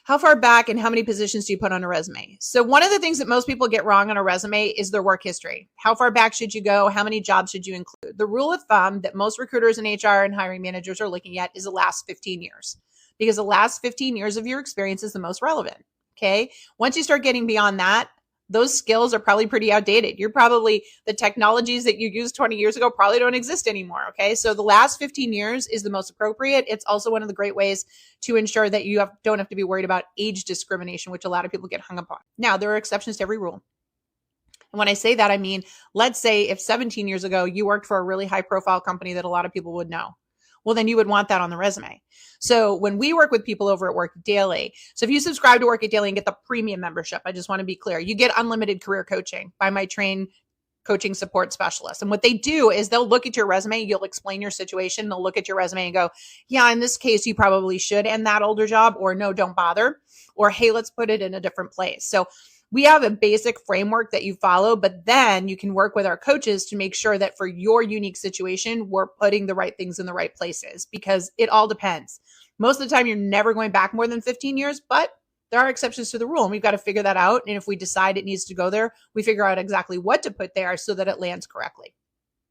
How far back and how many positions do you put on a resume? So one of the things that most people get wrong on a resume is their work history. How far back should you go? How many jobs should you include? The rule of thumb that most recruiters and HR and hiring managers are looking at is the last 15 years, because the last 15 years of your experience is the most relevant. Okay. Once you start getting beyond that, those skills are probably pretty outdated. The technologies that you used 20 years ago probably don't exist anymore. Okay. So the last 15 years is the most appropriate. It's also one of the great ways to ensure that you don't have to be worried about age discrimination, which a lot of people get hung up on. Now, there are exceptions to every rule. And when I say that, I mean, let's say if 17 years ago you worked for a really high profile company that a lot of people would know, well, then you would want that on the resume. So when we work with people over at Work It Daily, so if you subscribe to Work It Daily and get the premium membership, I just want to be clear, you get unlimited career coaching by my trained coaching support specialist. And what they do is they'll look at your resume, you'll explain your situation, they'll look at your resume and go, yeah, in this case, you probably should end that older job, or no, don't bother, or hey, let's put it in a different place. So we have a basic framework that you follow, but then you can work with our coaches to make sure that for your unique situation, we're putting the right things in the right places, because it all depends. Most of the time, you're never going back more than 15 years, but there are exceptions to the rule, and we've got to figure that out. And if we decide it needs to go there, we figure out exactly what to put there so that it lands correctly.